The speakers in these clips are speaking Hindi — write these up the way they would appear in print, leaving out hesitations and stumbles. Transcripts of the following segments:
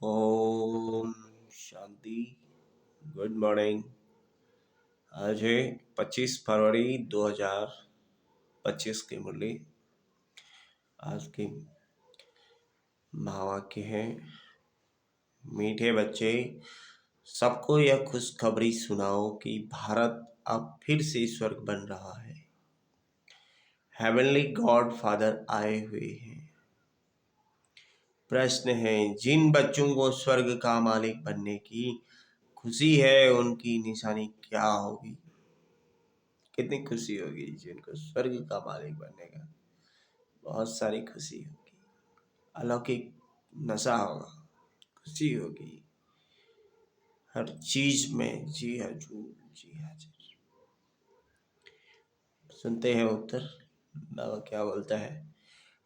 ओम शांति। Good morning. आज है 25 फरवरी 2025 की मुरली। आज की महावाक्य है, मीठे बच्चे, सबको यह खुशखबरी सुनाओ कि भारत अब फिर से स्वर्ग बन रहा है। हेवनली गॉड फादर आए हुए हैं। प्रश्न है, जिन बच्चों को स्वर्ग का मालिक बनने की खुशी है उनकी निशानी क्या होगी? कितनी खुशी होगी जिनको स्वर्ग का मालिक बनने का? बहुत सारी खुशी होगी, अलौकिक नशा होगा, खुशी होगी हर चीज में। जी हजूर, जी हाजिर। सुनते हैं उत्तर, बाबा क्या बोलता है।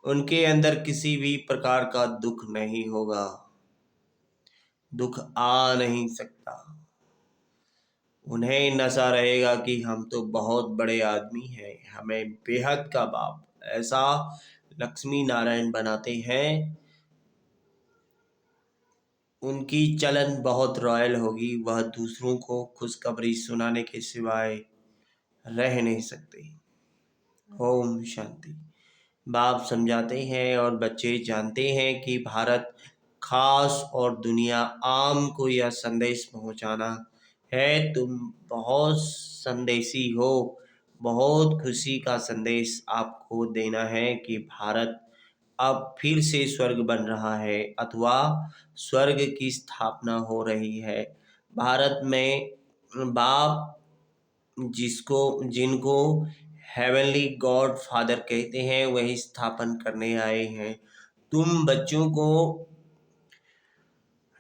उनके अंदर किसी भी प्रकार का दुख नहीं होगा, दुख आ नहीं सकता। उन्हें नशा रहेगा कि हम तो बहुत बड़े आदमी हैं, हमें बेहद का बाप। ऐसा लक्ष्मी नारायण बनाते हैं। उनकी चलन बहुत रॉयल होगी, वह दूसरों को खुशखबरी सुनाने के सिवाय रह नहीं सकते। ओम शांति। बाप समझाते हैं और बच्चे जानते हैं कि भारत खास और दुनिया आम को यह संदेश पहुंचाना है, तुम बहुत संदेशी हो। बहुत खुशी का संदेश आपको देना है कि भारत अब फिर से स्वर्ग बन रहा है अथवा स्वर्ग की स्थापना हो रही है। भारत में बाप जिनको हेवनली गॉड फादर कहते हैं वही स्थापन करने आए हैं। तुम बच्चों को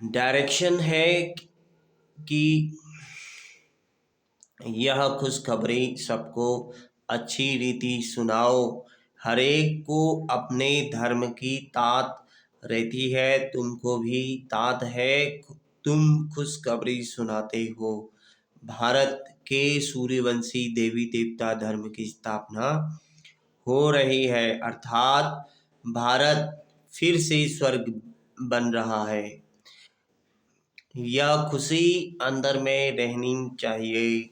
डायरेक्शन है कि यह खुशखबरी सबको अच्छी रीति सुनाओ। हरेक को अपने धर्म की तात रहती है, तुमको भी तात है। तुम खुशखबरी सुनाते हो। भारत के सूर्यवंशी देवी देवता धर्म की स्थापना हो रही है, अर्थात भारत फिर से स्वर्ग बन रहा है। यह खुशी अंदर में रहनी चाहिए।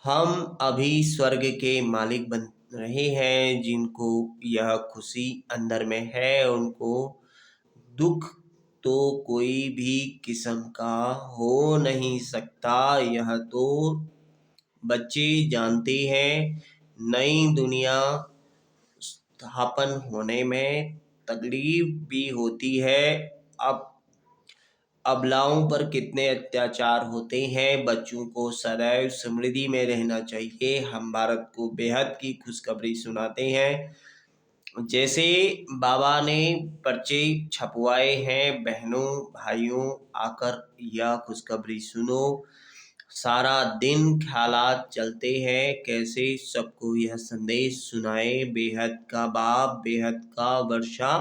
हम अभी स्वर्ग के मालिक बन रहे हैं। जिनको यह खुशी अंदर में है उनको दुख तो कोई भी किस्म का हो नहीं सकता। यह तो बच्चे जानते हैं। नई दुनिया स्थापन होने में तकलीफ भी होती है। अब अबलाओं पर कितने अत्याचार होते हैं। बच्चों को सदैव समृद्धि में रहना चाहिए। हम भारत को बेहद की खुशखबरी सुनाते हैं। जैसे बाबा ने पर्चे छपवाए हैं, बहनों भाइयों आकर यह खुशखबरी सुनो। सारा दिन ख्यालात चलते हैं कैसे सबको यह संदेश सुनाए। बेहद का बाप बेहद का वर्षा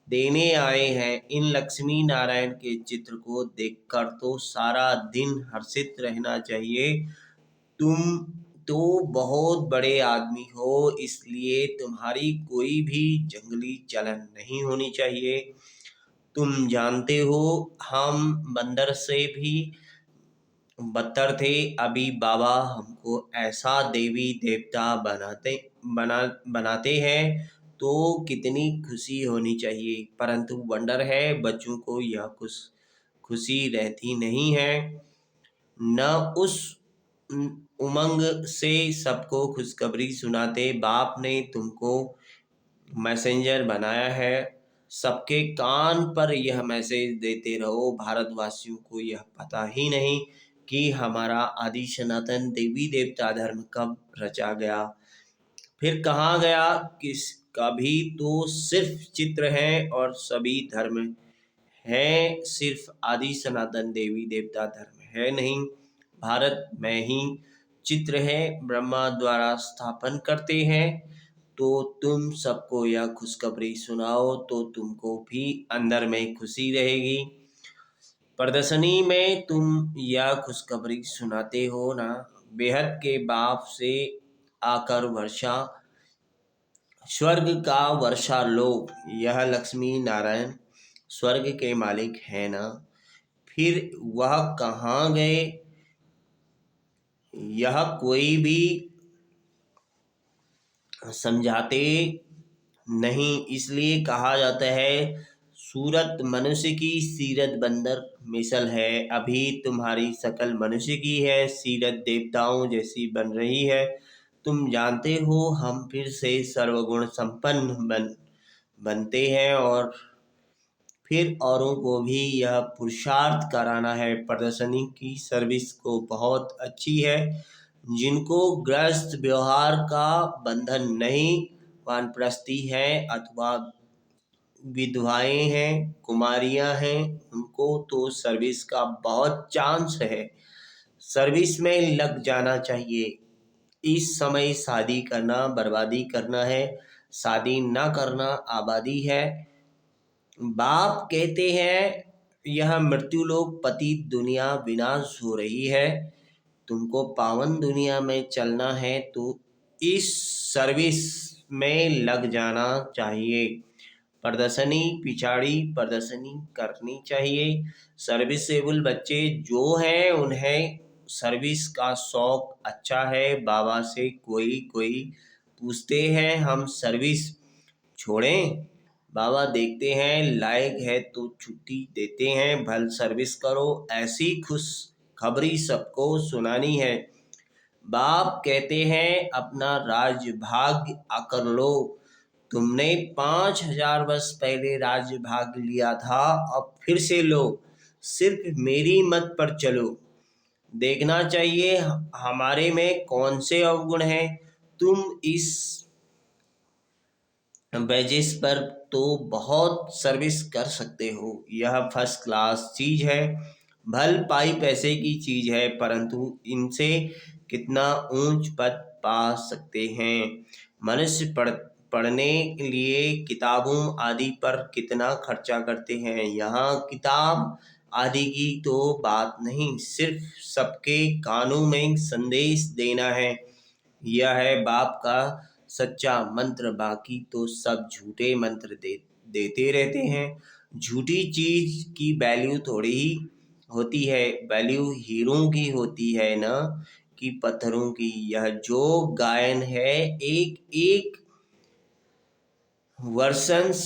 देने आए हैं। इन लक्ष्मी नारायण के चित्र को देखकर तो सारा दिन हर्षित रहना चाहिए। तुम तो बहुत बड़े आदमी हो, इसलिए तुम्हारी कोई भी जंगली चलन नहीं होनी चाहिए। तुम जानते हो हम बंदर से भी बदतर थे। अभी बाबा हमको ऐसा देवी देवता बनाते हैं तो कितनी खुशी होनी चाहिए। परंतु वंडर है, बच्चों को यह खुशी रहती नहीं है। न उस उमंग से सबको खुशखबरी सुनाते। बाप ने तुमको मैसेंजर बनाया है, सबके कान पर यह मैसेज देते रहो। भारतवासियों को यह पता ही नहीं कि हमारा आदि सनातन देवी देवता धर्म कब रचा गया, फिर कहाँ गया, किसका भी तो सिर्फ चित्र है और सभी धर्म है, सिर्फ आदि सनातन देवी देवता धर्म है नहीं। भारत में ही चित्र है, ब्रह्मा द्वारा स्थापन करते हैं। तो तुम सबको यह खुशखबरी सुनाओ तो तुमको भी अंदर में खुशी रहेगी। प्रदर्शनी में तुम यह खुशखबरी सुनाते हो ना, बेहद के बाप से आकर वर्षा स्वर्ग का वर्षा लो। यह लक्ष्मी नारायण स्वर्ग के मालिक हैं ना, फिर वह कहाँ गए? यह कोई भी समझाते नहीं, इसलिए कहा जाता है सूरत मनुष्य की सीरत बंदर मिसल है। अभी तुम्हारी शक्ल मनुष्य की है, सीरत देवताओं जैसी बन रही है। तुम जानते हो हम फिर से सर्वगुण संपन्न बनते हैं और फिर औरों को भी यह पुरुषार्थ कराना है। प्रदर्शनी की सर्विस को बहुत अच्छी है। जिनको ग्रस्त व्यवहार का बंधन नहीं, वानप्रस्थी है अथवा विधवाएं हैं, कुमारियां हैं, उनको तो सर्विस का बहुत चांस है। सर्विस में लग जाना चाहिए। इस समय शादी करना बर्बादी करना है, शादी ना करना आबादी है। बाप कहते हैं यह मृत्युलोक पतित दुनिया विनाश हो रही है। तुमको पावन दुनिया में चलना है तो इस सर्विस में लग जाना चाहिए। प्रदर्शनी पिछाड़ी प्रदर्शनी करनी चाहिए। सर्विसेबल बच्चे जो हैं उन्हें सर्विस का शौक अच्छा है। बाबा से कोई कोई पूछते हैं हम सर्विस छोड़ें? बाबा देखते हैं लायक है तो छुट्टी देते हैं। भल सर्विस करो, ऐसी खुश खबरी सबको सुनानी है। बाप कहते हैं अपना राज्य भाग आकर लो। तुमने 5,000 वर्ष पहले राज्य भाग लिया था, अब फिर से लो। सिर्फ मेरी मत पर चलो। देखना चाहिए हमारे में कौन से अवगुण हैं। तुम इस वेजेस पर तो बहुत सर्विस कर सकते हो। यह फर्स्ट क्लास चीज है। भल पाई पैसे की चीज है, परंतु इनसे कितना ऊंच पद पा सकते हैं। मनुष्य पढ़ने के लिए किताबों आदि पर कितना खर्चा करते हैं। यहाँ किताब आदि की तो बात नहीं, सिर्फ सबके कानों में संदेश देना है। यह है बाप का सच्चा मंत्र, बाकी तो सब झूठे मंत्र देते रहते हैं। झूठी चीज की वैल्यू थोड़ी ही होती है, वैल्यू हीरों की होती है ना कि पत्थरों की। यह जो गायन है एक एक वर्षंस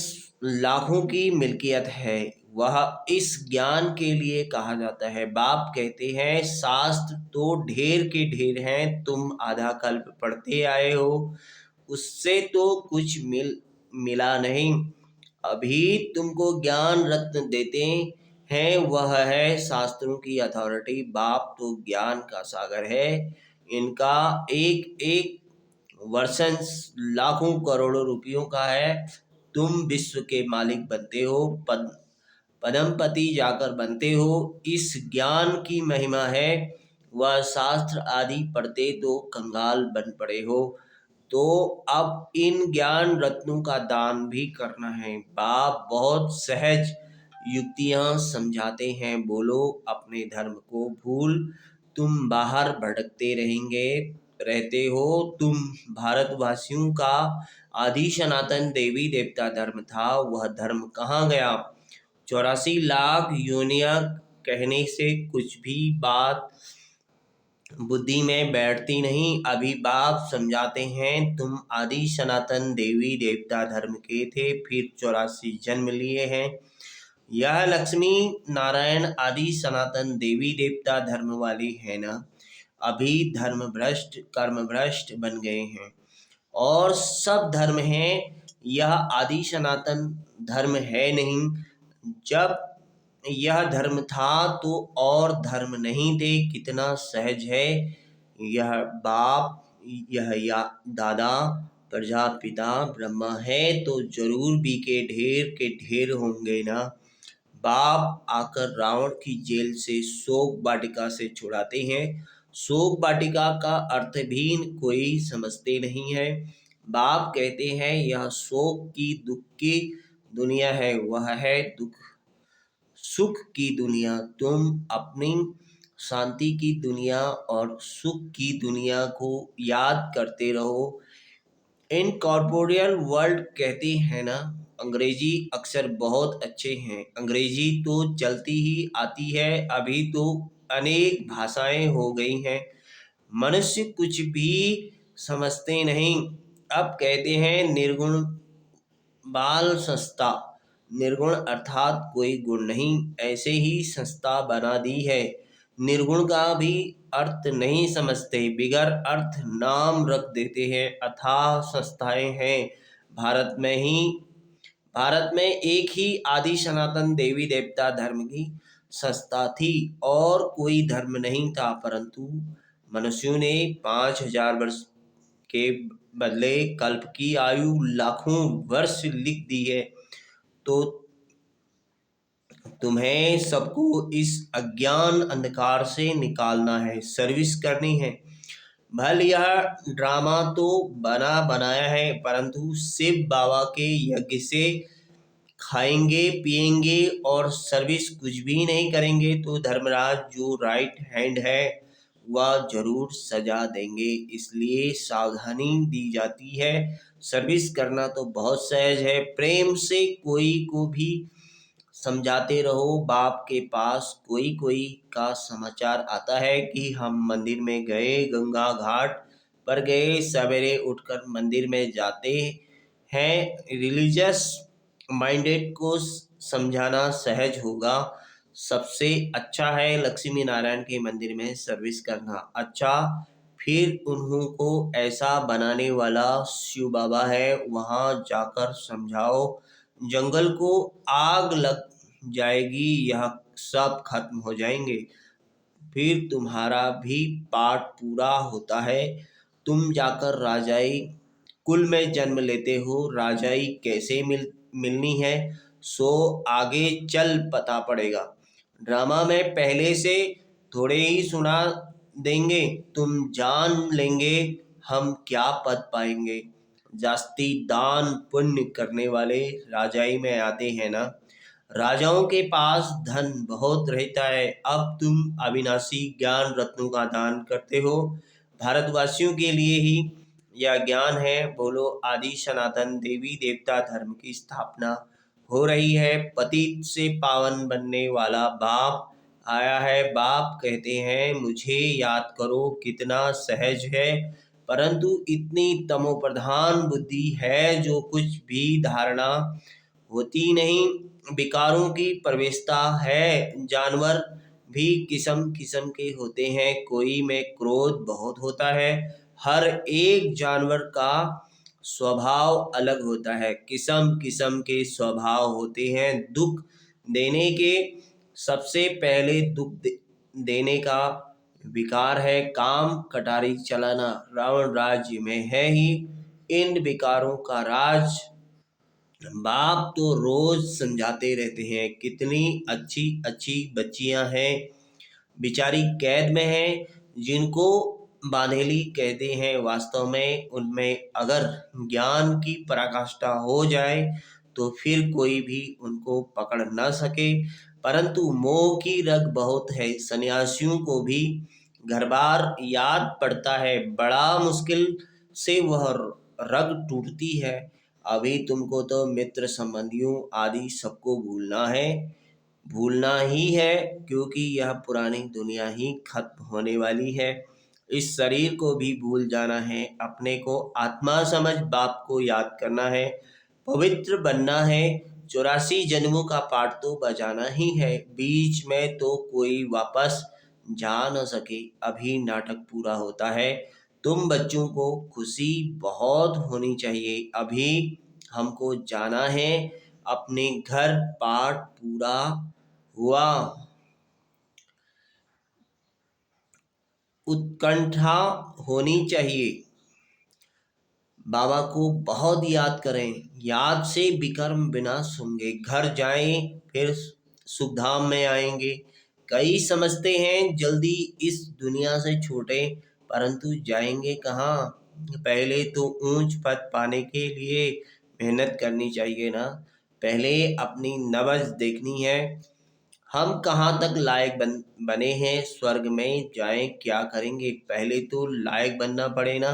लाखों की मिल्कियत है। वह इस ज्ञान के लिए कहा जाता है। बाप कहते हैं शास्त्र तो ढेर के ढेर हैं, तुम आधा कल्प पढ़ते आए हो, उससे तो कुछ मिला नहीं। अभी तुमको ज्ञान रत्न देते हैं, वह है शास्त्रों की अथॉरिटी। बाप तो ज्ञान का सागर है। इनका एक एक वर्षंस लाखों करोड़ों रुपयों का है। तुम विश्व के मालिक बनते हो, पदमपति जाकर बनते हो। इस ज्ञान की महिमा है। वह शास्त्र आदि पढ़ते तो कंगाल बन पड़े हो, तो अब इन ज्ञान रत्नों का दान भी करना है। बाप बहुत सहज युक्तियां समझाते हैं। बोलो अपने धर्म को भूल, तुम बाहर भटकते रहते हो। तुम भारतवासियों का आदि सनातन देवी देवता धर्म था, वह धर्म कहाँ गया? 84 लाख योनियां कहने से कुछ भी बात बुद्धि में बैठती नहीं। अभी बाप समझाते हैं तुम आदि सनातन देवी देवता धर्म के थे, फिर 84 जन्म लिए हैं। यह लक्ष्मी नारायण आदि सनातन देवी देवता धर्म वाले हैं ना। अभी धर्म भ्रष्ट कर्म भ्रष्ट बन गए हैं और सब धर्म हैं। यह आदि सनातन धर्म है नहीं। जब यह धर्म था तो और धर्म नहीं थे। कितना सहज है यह बाप, यह या दादा प्रजापिता ब्रह्मा है तो जरूर भी के ढेर होंगे ना। बाप आकर रावण की जेल से शोक वाटिका से छुड़ाते हैं। शोक वाटिका का अर्थ भी कोई समझते नहीं है। बाप कहते हैं यह शोक की दुख की दुनिया है, वह है दुख सुख की दुनिया। तुम अपनी शांति की दुनिया और सुख की दुनिया को याद करते रहो। इनकॉर्पोरियल वर्ल्ड कहती है ना, अंग्रेजी अक्षर बहुत अच्छे हैं। अंग्रेजी तो चलती ही आती है, अभी तो अनेक भाषाएं हो गई हैं। मनुष्य कुछ भी समझते नहीं। अब कहते हैं निर्गुण बाल संस्था। निर्गुण अर्थात कोई गुण नहीं, ऐसे ही संस्था बना दी है। निर्गुण का भी अर्थ नहीं समझते, बिगर अर्थ नाम रख देते हैं। अथाह संस्थाएं हैं। भारत में ही भारत में एक ही आदि सनातन देवी देवता धर्म की संस्था थी, और कोई धर्म नहीं था। परंतु मनुष्यों ने 5,000 वर्ष के बदले कल्प की आयु लाखों वर्ष लिख दी है। तो तुम्हें सबको इस अज्ञान अंधकार से निकालना है, सर्विस करनी है। भले यह ड्रामा तो बना बनाया है, परंतु शिव बाबा के यज्ञ से खाएंगे पिएंगे और सर्विस कुछ भी नहीं करेंगे तो धर्मराज जो राइट हैंड है वह जरूर सजा देंगे। इसलिए सावधानी दी जाती है। सर्विस करना तो बहुत सहज है, प्रेम से कोई को भी समझाते रहो। बाप के पास कोई कोई का समाचार आता है कि हम मंदिर में गए, गंगा घाट पर गए, सवेरे उठकर मंदिर में जाते हैं। रिलीजियस माइंडेड को समझाना सहज होगा। सबसे अच्छा है लक्ष्मी नारायण के मंदिर में सर्विस करना। अच्छा, फिर उन्हों को ऐसा बनाने वाला शिव बाबा है, वहाँ जाकर समझाओ। जंगल को आग लग जाएगी, यह सब खत्म हो जाएंगे, फिर तुम्हारा भी पाठ पूरा होता है। तुम जाकर राजाई कुल में जन्म लेते हो। राजाई कैसे मिलनी है सो आगे चल पता पड़ेगा। ड्रामा में पहले से थोड़े ही सुना देंगे, तुम जान लेंगे हम क्या पद पाएंगे। जास्ती दान पुण्य करने वाले राजाई में आते हैं ना। राजाओं के पास धन बहुत रहता है। अब तुम अविनाशी ज्ञान रत्नों का दान करते हो। भारतवासियों के लिए ही यह ज्ञान है। बोलो, आदि सनातन देवी देवता धर्म की स्थापना हो रही है। पतित से पावन बनने वाला बाप आया है। बाप कहते हैं मुझे याद करो। कितना सहज है, परंतु इतनी तमोप्रधान बुद्धि है जो कुछ भी धारणा होती नहीं। विकारों की प्रवेशता है। जानवर भी किस्म किस्म के होते हैं। कोई में क्रोध बहुत होता है। हर एक जानवर का स्वभाव अलग होता है। किस्म किस्म के स्वभाव होते हैं। दुख देने के सबसे पहले देने का विकार है काम कटारी चलाना। रावण राज्य में है ही इन विकारों का राज। बाप तो रोज समझाते रहते हैं। कितनी अच्छी अच्छी बच्चियां हैं, बेचारी कैद में हैं, जिनको बांधेली कहते हैं। वास्तव में उनमें अगर ज्ञान की पराकाष्ठा हो जाए तो फिर कोई भी उनको पकड़ न सके। परंतु मोह की रग बहुत है। सन्यासियों को भी घर बार याद पड़ता है। बड़ा मुश्किल से वह रग टूटती है। अभी तुमको तो मित्र संबंधियों आदि सबको भूलना है, भूलना ही है, क्योंकि यह पुरानी दुनिया ही खत्म होने वाली है। इस शरीर को भी भूल जाना है। अपने को आत्मा समझ बाप को याद करना है, पवित्र बनना है। 84 जन्मों का पाठ तो बजाना ही है। बीच में तो कोई वापस जा न सके। अभी नाटक पूरा होता है। तुम बच्चों को खुशी बहुत होनी चाहिए। अभी हमको जाना है अपने घर। पाठ पूरा हुआ। उत्कंठा होनी चाहिए। बाबा को बहुत याद करें। याद से विकर्म विनाश होंगे। घर जाएं फिर सुखधाम में आएंगे। कई समझते हैं जल्दी इस दुनिया से छोटे, परंतु जाएंगे कहाँ। पहले तो ऊंच पद पाने के लिए मेहनत करनी चाहिए ना। पहले अपनी नब्ज देखनी है। हम कहाँ तक लायक बने हैं। स्वर्ग में जाएं क्या करेंगे, पहले तो लायक बनना पड़े ना।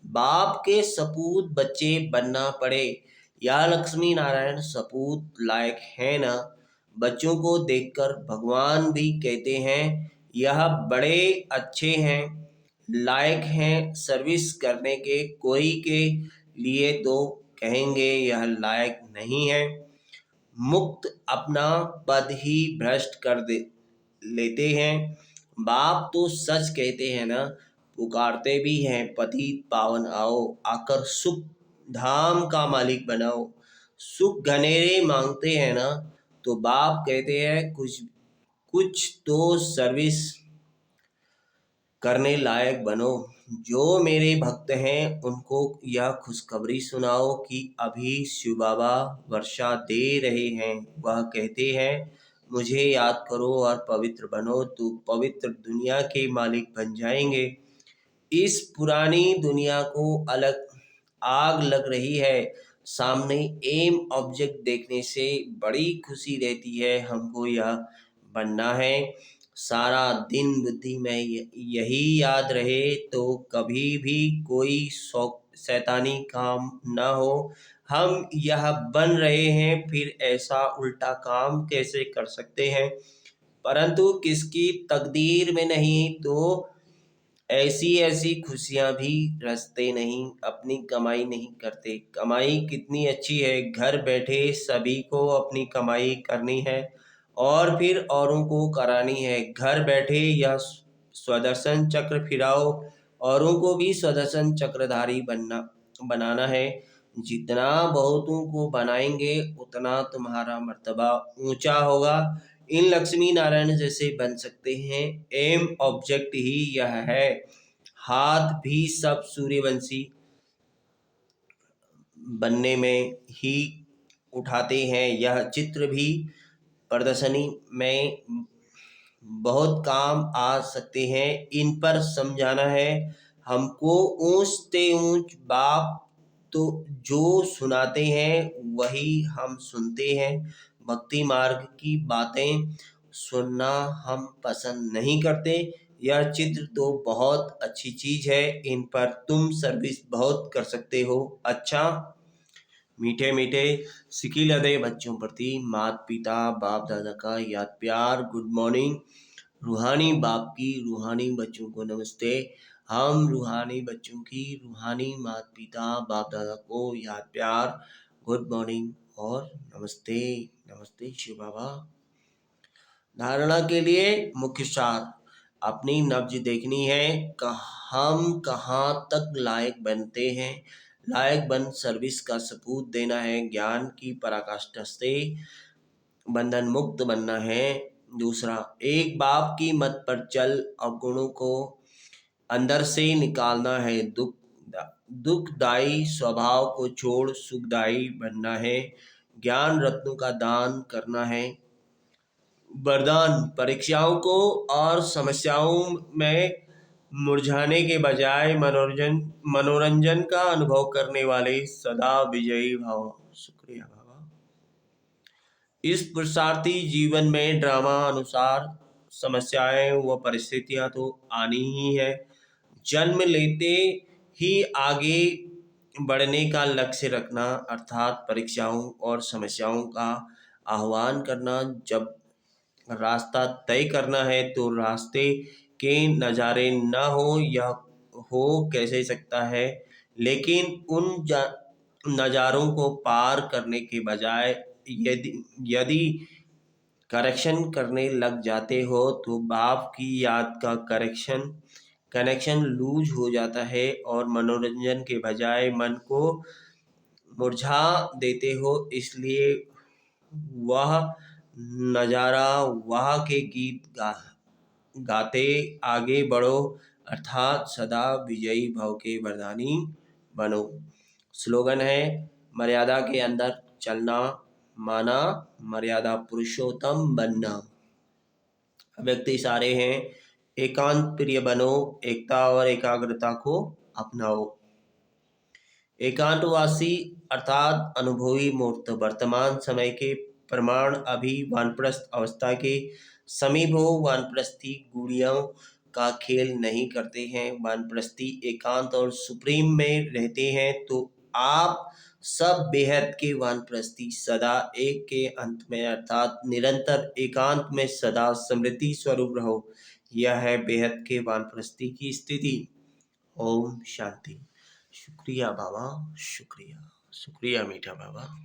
बाप के सपूत बच्चे बनना पड़े। यह लक्ष्मी नारायण सपूत लायक है ना। बच्चों को देखकर भगवान भी कहते हैं यह बड़े अच्छे हैं, लायक हैं सर्विस करने के। कोई के लिए तो कहेंगे यह लायक नहीं है। मुक्त अपना पद ही भ्रष्ट कर दे लेते हैं। बाप तो सच कहते हैं ना, पुकारते भी हैं पतित पावन आओ, आकर सुख धाम का मालिक बनाओ। सुख घनेरे मांगते हैं ना, तो बाप कहते हैं कुछ कुछ तो सर्विस करने लायक बनो। जो मेरे भक्त हैं उनको यह खुशखबरी सुनाओ कि अभी शिव बाबा वर्षा दे रहे हैं। वह कहते हैं मुझे याद करो और पवित्र बनो, तो पवित्र दुनिया के मालिक बन जाएंगे। इस पुरानी दुनिया को अलग आग लग रही है। सामने एम ऑब्जेक्ट देखने से बड़ी खुशी रहती है। हमको यह बनना है। सारा दिन बुद्धि में यही याद रहे तो कभी भी कोई शैतानी काम ना हो। हम यह बन रहे हैं, फिर ऐसा उल्टा काम कैसे कर सकते हैं। परंतु किसकी तकदीर में नहीं तो ऐसी ऐसी खुशियां भी रचते नहीं, अपनी कमाई नहीं करते। कमाई कितनी अच्छी है, घर बैठे सभी को अपनी कमाई करनी है और फिर औरों को करानी है। घर बैठे यह स्वदर्शन चक्र फिराओ, औरों को भी स्वदर्शन चक्रधारी बनाना है। जितना बहुतों को बनाएंगे उतना तुम्हारा मर्तबा ऊंचा होगा। इन लक्ष्मी नारायण जैसे बन सकते हैं, एम ऑब्जेक्ट ही यह है। हाथ भी सब सूर्यवंशी बनने में ही उठाते हैं। यह चित्र भी प्रदर्शनी में बहुत काम आ सकते हैं। इन पर समझाना है हमको। ऊंचते ऊंच बाप तो जो सुनाते हैं वही हम सुनते हैं। भक्ति मार्ग की बातें सुनना हम पसंद नहीं करते। यह चित्र तो बहुत अच्छी चीज है, इन पर तुम सर्विस बहुत कर सकते हो। अच्छा, मीठे मीठे सिकिल अदे बच्चों प्रति माता पिता बाप दादा का याद प्यार, गुड मॉर्निंग। रूहानी बाप की रूहानी बच्चों को नमस्ते। हम रूहानी बच्चों की रूहानी माता पिता बाप दादा को याद प्यार, गुड मॉर्निंग और नमस्ते। नमस्ते शिव बाबा। धारणा के लिए मुख्य सार, अपनी नब्ज देखनी है। हम कहाँ तक लायक बनते हैं। लायक बन सर्विस का सबूत देना है। ज्ञान की पराकाष्ठा से बंधन मुक्त बनना है। दूसरा, एक बाप की मत पर चल अवगुणों को अंदर से निकालना है। दुखदायी स्वभाव को छोड़ सुखदायी बनना है। ज्ञान रत्नों का दान करना है। वरदान, परीक्षाओं को और समस्याओं में मुरझाने के बजाय मनोरंजन का अनुभव करने वाले सदा विजयी भाव। शुक्रिया बाबा। इस पुरुषार्थी जीवन में ड्रामा अनुसार समस्याएं व परिस्थितियां तो आनी ही है। जन्म लेते ही आगे बढ़ने का लक्ष्य रखना, अर्थात परीक्षाओं और समस्याओं का आह्वान करना। जब रास्ता तय करना है तो रास्ते के नज़ारे न हो या हो कैसे सकता है। लेकिन उन नज़ारों को पार करने के बजाय यदि यदि करेक्शन करने लग जाते हो तो बाप की याद का कनेक्शन लूज हो जाता है और मनोरंजन के बजाय मन को मुरझा देते हो। इसलिए वह नज़ारा, वह के गीत गाते आगे बढ़ो, अर्थात सदा विजयी भव के वरदानी बनो। स्लोगन है, मर्यादा के अंदर चलना माना, मर्यादा पुरुषोत्तम बनना। व्यक्ति इशारे हैं, एकांत प्रिय बनो, एकता और एकाग्रता को अपनाओ। एकांतवासी अर्थात अनुभवी मूर्त, वर्तमान समय के प्रमाण अभी वानप्रस्थ अवस्था के समीप हो। वानप्रस्थी गुड़ियों का खेल नहीं करते हैं, वानप्रस्थी एकांत और सुप्रीम में रहते हैं, तो आप सब बेहद के वानप्रस्थी सदा एक के अंत में अर्थात निरंतर एकांत में सदा समृद्धि स्वरूप रहो। यह है बेहद के वानप्रस्थी की स्थिति। ओम शांति। शुक्रिया बाबा, शुक्रिया, शुक्रिया मीठा बाबा।